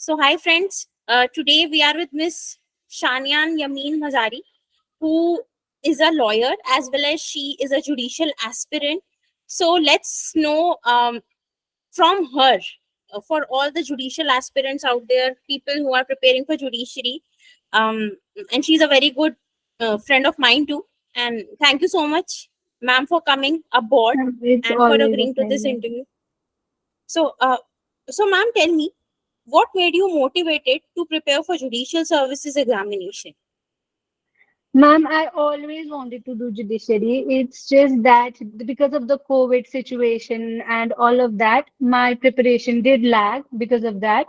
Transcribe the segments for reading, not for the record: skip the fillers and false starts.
So, hi friends. Today we are with Miss Shanyan Yameen Mazhari, who is a lawyer as well as she is a judicial aspirant. So, let's know from her for all the judicial aspirants out there, people who are preparing for judiciary. Um, and she's a very good friend of mine too. And thank you so much, ma'am, for coming aboard It's and for always a agreeing to this pleasure. interview. So, ma'am, tell me, what made you motivated to prepare for Judicial Services examination? Ma'am, I always wanted to do judiciary. It's just that because of the COVID situation and all of that, my preparation did lag because of that.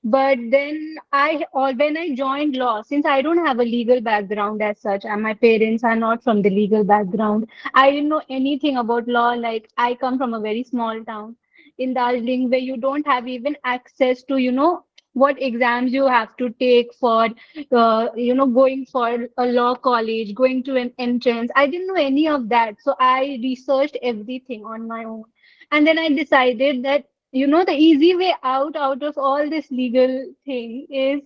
But then when I joined law, since I don't have a legal background as such, and my parents are not from the legal background, I didn't know anything about law. Like I come from a very small town in Darjeeling where you don't have even access to, what exams you have to take for going for a law college, going to an entrance. I didn't know any of that. So I researched everything on my own. And then I decided that, the easy way out of all this legal thing is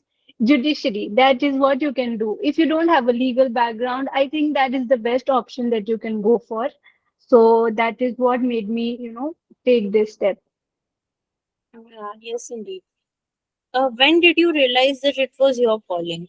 judiciary. That is what you can do. If you don't have a legal background, I think that is the best option that you can go for. So that is what made me, take this step. Yes, indeed. When did you realize that it was your calling?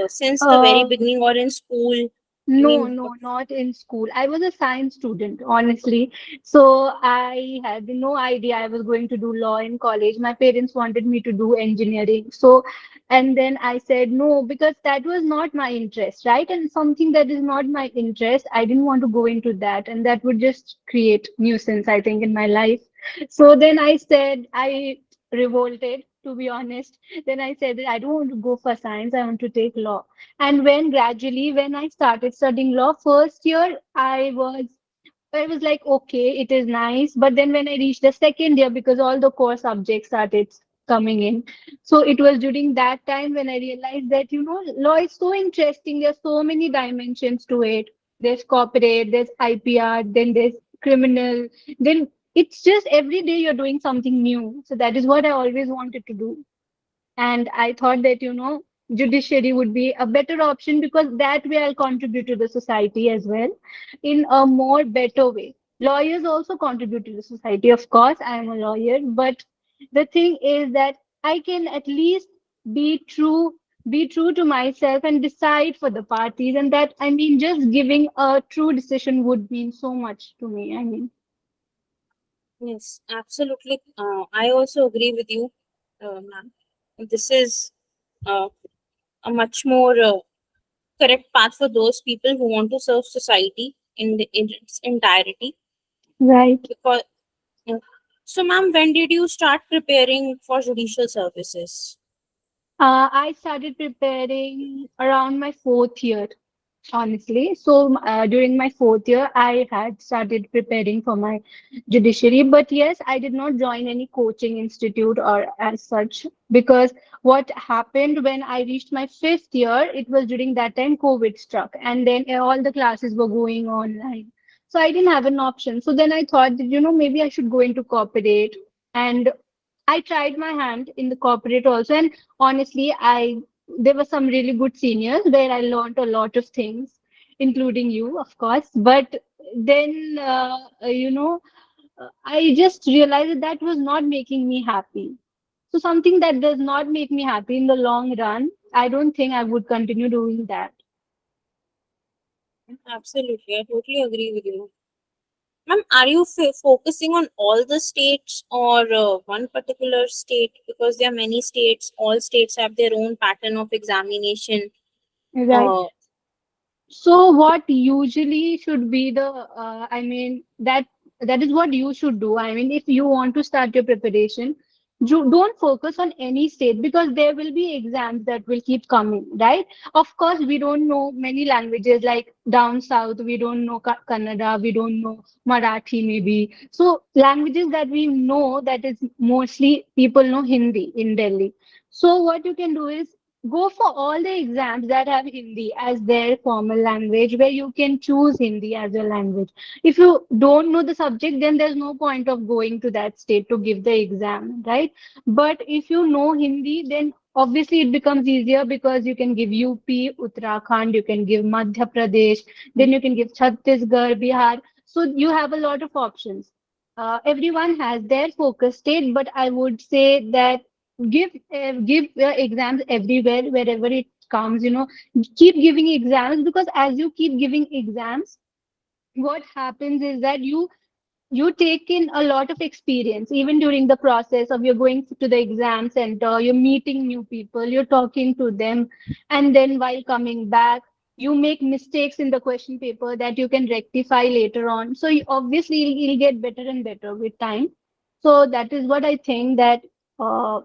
Since the very Uh, beginning or in school? I No, mean, no, not in school. I was a science student, honestly. So I had no idea I was going to do law in college. My parents wanted me to do engineering. So, and then I said no because that was not my interest, right? And something that is not my interest, I didn't want to go into that. And that would just create nuisance, I think, in my life. So then I said, I revolted, to be honest. Then I said that I don't want to go for science, I want to take law. And when I started studying law, first year I was like, okay, it is nice. But then when I reached the second year, because all the core subjects started coming in, so it was during that time when I realized that, law is so interesting. There's so many dimensions to it. There's corporate, there's IPR, then there's criminal, then it's just every day you're doing something new. So that is what I always wanted to do. And I thought that, judiciary would be a better option because that way I'll contribute to the society as well in a more better way. Lawyers also contribute to the society. Of course, I am a lawyer, but the thing is that I can at least be true, be true to myself and decide for the parties. And that, I mean, just giving a true decision would mean so much to me. I mean, yes, absolutely. I also agree with you, ma'am. This is uh, a much more correct path for those people who want to serve society in its entirety. right. Because uh, so, ma'am, when did you start preparing for judicial services? I started preparing around my fourth year, honestly. So during my fourth year, I had started preparing for my judiciary. But yes, I did not join any coaching institute or as such because what happened when I reached my fifth year, it was during that time COVID struck, and then all the classes were going online. So I didn't have an option. So then I thought that, maybe I should go into corporate. And I tried my hand in the corporate also. And honestly, I there were some really good seniors where I learned a lot of things, including you, of course. But then, I just realized that that was not making me happy. So something that does not make me happy in the long run, I don't think I would continue doing that. Absolutely, I totally agree with you. Ma'am, are you focusing on all the states or one particular state? Because there are many states, all states have their own pattern of examination. Right. Uh, So what usually should be I mean, that is what you should do. I mean, if you want to start your preparation, you don't focus on any state because there will be exams that will keep coming, right? Of course, we don't know many languages like down south, we don't know Kannada, we don't know Marathi maybe. So languages that we know that is mostly people know Hindi in Delhi. So what you can do is go for all the exams that have Hindi as their formal language, where you can choose Hindi as your language. If you don't know the subject, then there's no point of going to that state to give the exam, right? But if you know Hindi, then obviously it becomes easier because you can give UP, Uttarakhand, you can give Madhya Pradesh, then you can give Chhattisgarh, Bihar. So you have a lot of options. Everyone has their focus state, but I would say that give exams everywhere wherever it comes, keep giving exams, because as you keep giving exams, what happens is that you take in a lot of experience even during the process of you're going to the exam center, you're meeting new people, you're talking to them, and then while coming back, you make mistakes in the question paper that you can rectify later on. So obviously you'll get better and better with time. So that is what I think, that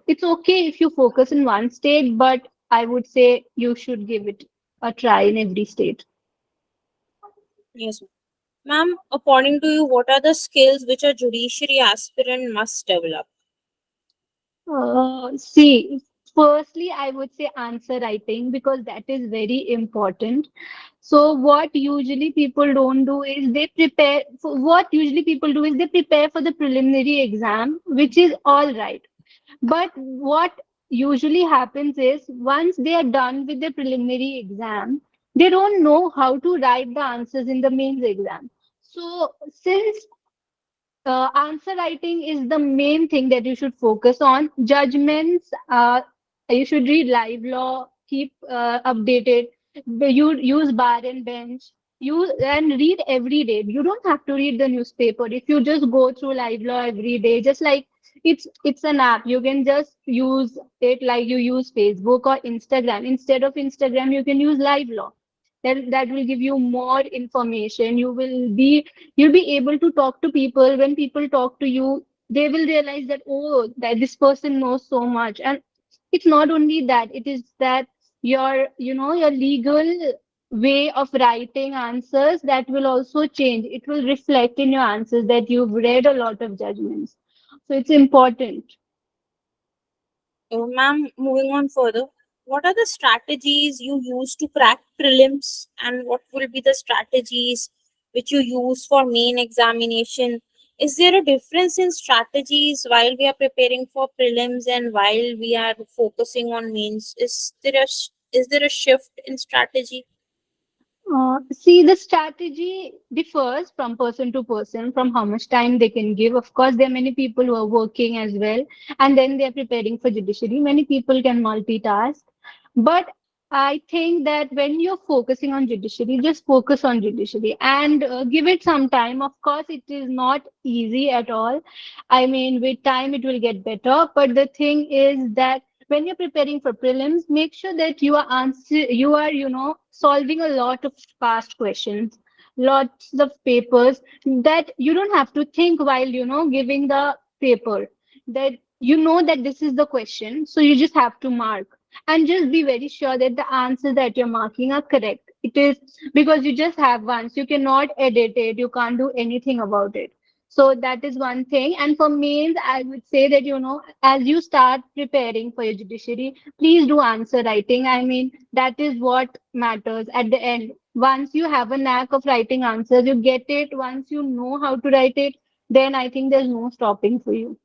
it's okay if you focus in one state, but I would say you should give it a try in every state. Yes, ma'am. According to you, what are the skills which a judiciary aspirant must develop? See, firstly, I would say answer writing, because that is very important. So what usually people do is they prepare for the preliminary exam, which is all right. But what usually happens is once they are done with the preliminary exam, they don't know how to write the answers in the mains exam. So since answer writing is the main thing that you should focus on. Judgments, you should read live law, keep updated. You use bar and bench. You and read every day. You don't have to read the newspaper. If you just go through live law every day, just like it's an app, you can just use it like you use Facebook or Instagram. Instead of Instagram, you can use live law. That will give you more information. You'll be able to talk to people. When people talk to you, they will realize that, oh, that this person knows so much. And it's not only that, it is that your legal way of writing answers, that will also change. It will reflect in your answers that you've read a lot of judgments. So it's important. Ma'am, moving on further, what are the strategies you use to crack prelims, and what will be the strategies which you use for main examination? Is there a difference in strategies while we are preparing for prelims and while we are focusing on mains? Is there a shift in strategy? See, the strategy differs from person to person, from how much time they can give. Of course, there are many people who are working as well, and then they are preparing for judiciary. Many people can multitask. But I think that when you're focusing on judiciary, just focus on judiciary and give it some time. Of course, it is not easy at all. I mean, with time, it will get better. But the thing is that when you're preparing for prelims, make sure that you are solving a lot of past questions, lots of papers, that you don't have to think while giving the paper, that you know that this is the question, so you just have to mark, and just be very sure that the answers that you're marking are correct. It is because you just have once, you cannot edit it, you can't do anything about it. So that is one thing. And for mains, I would say that, as you start preparing for your judiciary, please do answer writing. I mean, that is what matters at the end. Once you have a knack of writing answers, you get it. Once you know how to write it, then I think there's no stopping for you.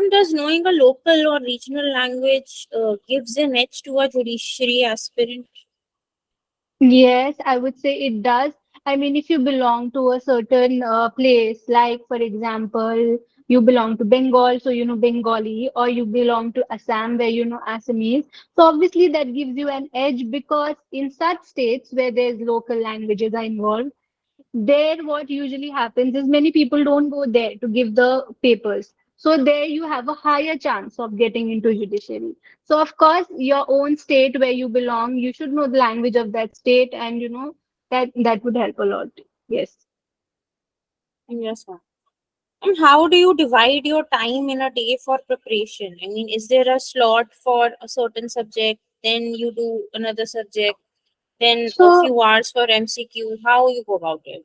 Does knowing a local or regional language gives an edge to a judiciary aspirant? Yes, I would say it does. I mean, if you belong to a certain place, like for example, you belong to Bengal, so you know Bengali, or you belong to Assam, where you know Assamese. So obviously that gives you an edge, because in such states where there's local languages are involved, there what usually happens is many people don't go there to give the papers, so there you have a higher chance of getting into judiciary. So of course, your own state where you belong, you should know the language of that state, and that would help a lot. Yes. Yes, ma'am. And how do you divide your time in a day for preparation? I mean, is there a slot for a certain subject, then you do another subject, then a So few hours for MCQ? How you go about it?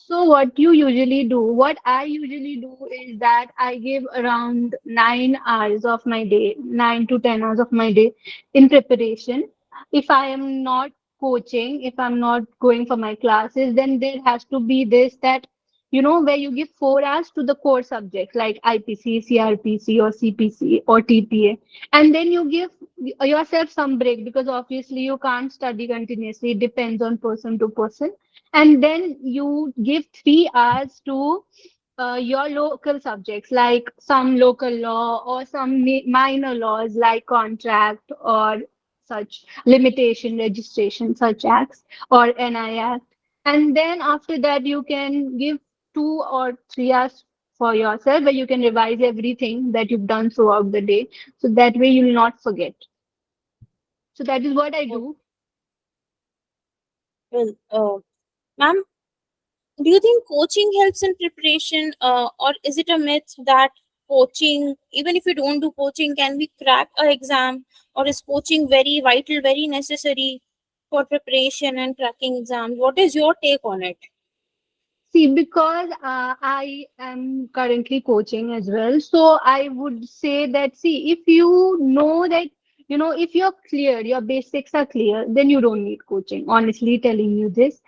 So what you usually do, what I usually do is that I give around 9 hours of my day, 9 to 10 hours of my day in preparation. If I am not coaching, if I'm not going for my classes, then there has to be this that, where you give 4 hours to the core subjects like IPC, CRPC, or CPC, or TPA. And then you give yourself some break because obviously you can't study continuously. It depends on person to person. And then you give 3 hours to your local subjects like some local law or some minor laws like contract or such limitation registration such acts or NI Act. And then after that you can give 2 or 3 hours for yourself where you can revise everything that you've done throughout the day. So that way you'll not forget. So that is what I Oh, do. well, ma'am, do you think coaching helps in preparation, or is it a myth that coaching, even if you don't do coaching, can we crack a exam, or is coaching very vital, very necessary for preparation and cracking exams? What is your take on it? See, because I am currently coaching as well, so I would say that, see, if you know that, if you're clear, your basics are clear, then you don't need coaching. Honestly, telling you this.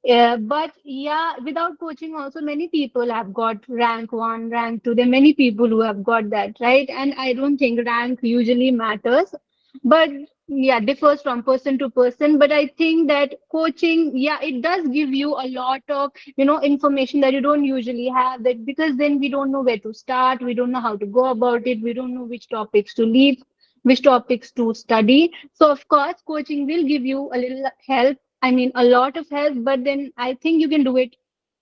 Yeah, but yeah, without coaching, also many people have got rank one, rank two. There are many people who have got that, right? And I don't think rank usually matters, but yeah, differs from person to person. But I think that coaching, yeah, it does give you a lot of, information that you don't usually have. That because then we don't know where to start, we don't know how to go about it, we don't know which topics to leave, which topics to study. So of course, coaching will give you a little help. I mean, a lot of help, but then I think you can do it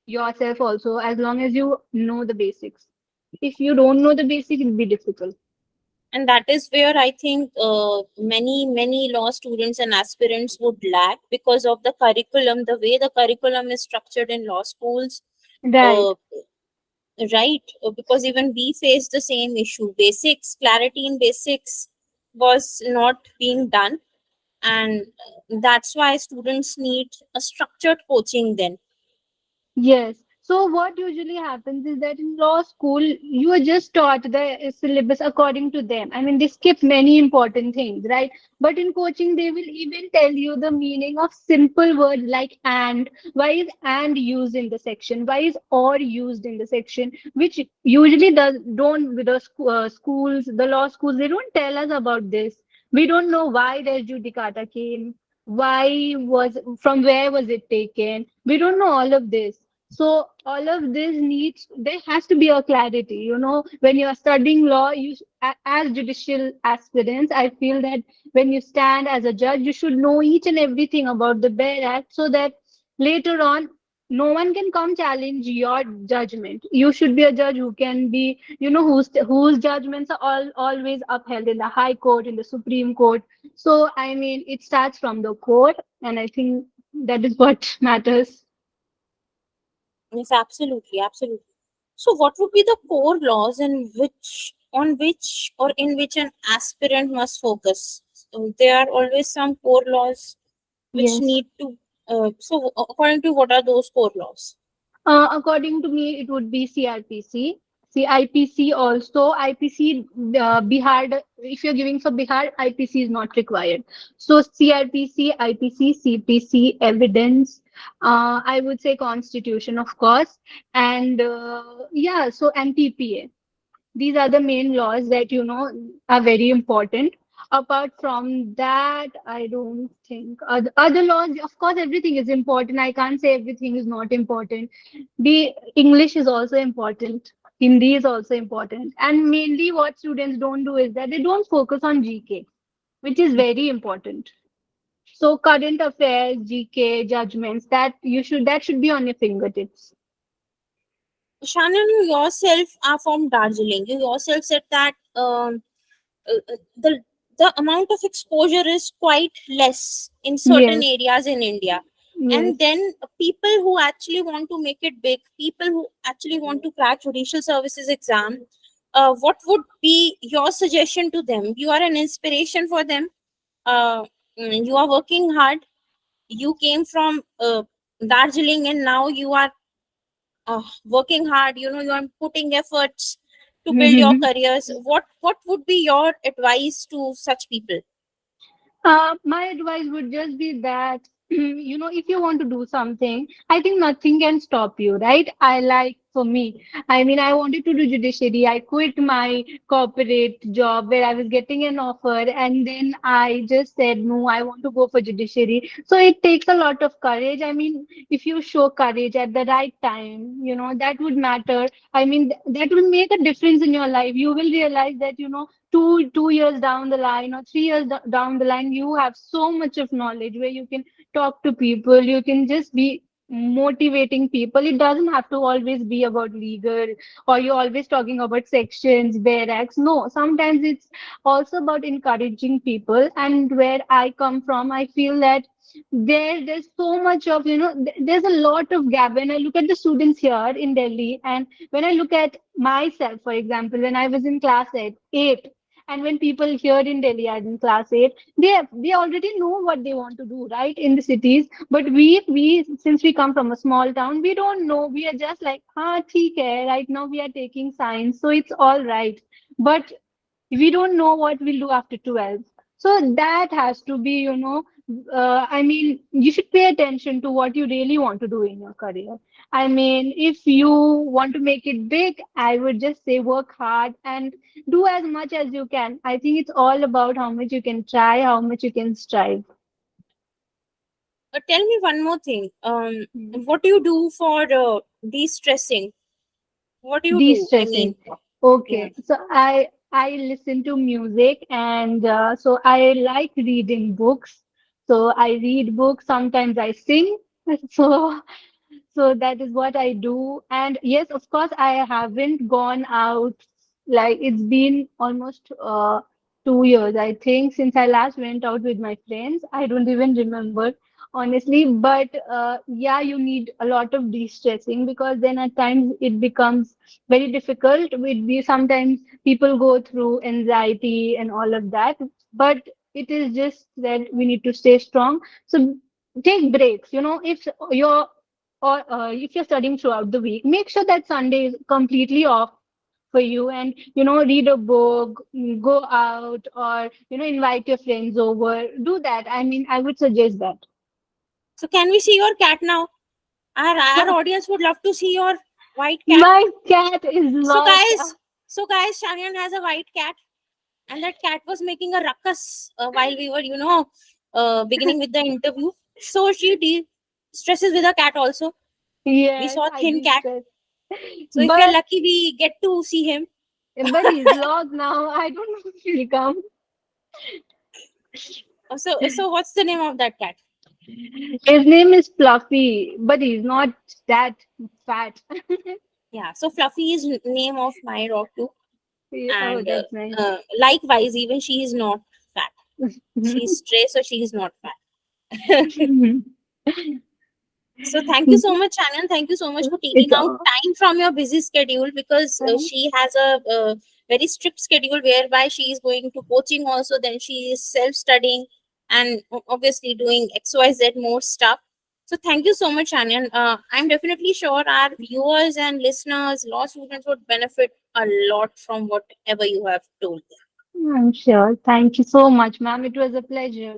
yourself also as long as you know the basics. If you don't know the basics, it'll be difficult. And that is where I think many law students and aspirants would lack because of the curriculum, the way the curriculum is structured in law schools. Right. Uh, right, because even we face the same issue. Basics, clarity in basics was not being done, and that's why students need a structured coaching then. Yes. So what usually happens is that in law school, you are just taught the syllabus according to them. I mean, they skip many important things, right? But in coaching, they will even tell you the meaning of simple words like and. Why is and used in the section? Why is or used in the section? Which usually don't with the schools, the law schools, they don't tell us about this. We don't know why the judicata came. Why was from where was it taken? We don't know all of this. So all of this needs, there has to be a clarity. When you are studying law, as judicial aspirants, I feel that when you stand as a judge, you should know each and everything about the bare act so that later on, no one can come challenge your judgment. You should be a judge who can be, whose judgments are always upheld in the High Court, in the Supreme Court. So I mean, it starts from the court, and I think that is what matters. Yes, absolutely, absolutely. So, what would be the core laws in which, on which, or in which an aspirant must focus? So there are always some core laws which Yes. need to. So, according to what are those core laws? According to me, it would be CRPC. CIPC also. IPC, Bihar, if you're giving for Bihar, IPC is not required. So CRPC, IPC, CPC, evidence, I would say constitution, of course. And yeah, so and TPA. These are the main laws that are very important. Apart from that, I don't think other laws, of course, everything is important. I can't say everything is not important. The English is also important. Hindi is also important. And mainly what students don't do is that they don't focus on GK, which is very important. So current affairs, GK, judgments, that should be on your fingertips. Shannon, you yourself are from Darjeeling. You yourself said that the amount of exposure is quite less in certain Yes, areas in India. And yes. then people who actually want to make it big, people who actually want to crack judicial services exam, what would be your suggestion to them? You are an inspiration for them. Uh, you are working hard. You came from Darjeeling, and now you are working hard, you are putting efforts to build your careers. What would be your advice to such people? My advice would just be that, if you want to do something, I think nothing can stop you, right? For me, I mean, I wanted to do judiciary. I quit my corporate job where I was getting an offer, and then I just said, no, I want to go for judiciary. So it takes a lot of courage. I mean, if you show courage at the right time, that would matter. I mean, that will make a difference in your life. You will realize that, 2 years down the line or 3 years down the line, you have so much of knowledge where you can talk to people, you can just be motivating people. It doesn't have to always be about legal, or you're always talking about sections, barracks. No, sometimes it's also about encouraging people. And where I come from, I feel that there's so much of, there's a lot of gap. When I look at the students here in Delhi, and when I look at myself, for example, when I was in class at 8, and when people here in Delhi are in class 8, they already know what they want to do, right, in the cities. But we since we come from a small town, we don't know. We are just like, theek hai. Right now we are taking science, so it's all right. But we don't know what we'll do after 12. So that has to be, I mean, you should pay attention to what you really want to do in your career. I mean, if you want to make it big, I would just say work hard and do as much as you can. I think it's all about how much you can try, how much you can strive. Tell me one more thing. Mhm. What do you do for de-stressing? What do you do? I mean, De-stressing. yeah. Okay, so I listen to music, and so I like reading books. So I read books. Sometimes I sing. So so that is what I do. And yes, of course, I haven't gone out. Like, it's been almost 2 years, I think, since I last went out with my friends. I don't even remember, honestly. But yeah, you need a lot of de-stressing, because then at times it becomes very difficult. Sometimes people go through anxiety and all of that. But it is just that we need to stay strong. So take breaks. You're if you're studying throughout the week, make sure that Sunday is completely off for you, and read a book, go out, or invite your friends over. Do that. I mean, I would suggest that. So can we see your cat now? Our audience would love to see your white cat. My cat is So lost. guys, Shanyan has a white cat, and that cat was making a ruckus while we were, beginning with the interview. So she stresses with a cat also. We Yes, saw I thin cat. de-stress. So if we are But lucky, we get to see him. he's lost now. I don't know if he'll come. So what's the name of that cat? His name is Fluffy, but he's not that fat. Yeah. So Fluffy is name of my dog too, Oh, and that's nice. likewise, even she is not fat. She's stray, so she is not fat. So thank you so much, Shannon. Thank you so much for taking It's out all time from your busy schedule, because right. she has a very strict schedule whereby she is going to coaching also, then she is self-studying, and obviously doing XYZ more stuff. So thank you so much, Shannon. I'm definitely sure our viewers and listeners, law students would benefit a lot from whatever you have told. I'm sure. Thank you so much, ma'am. It was a pleasure.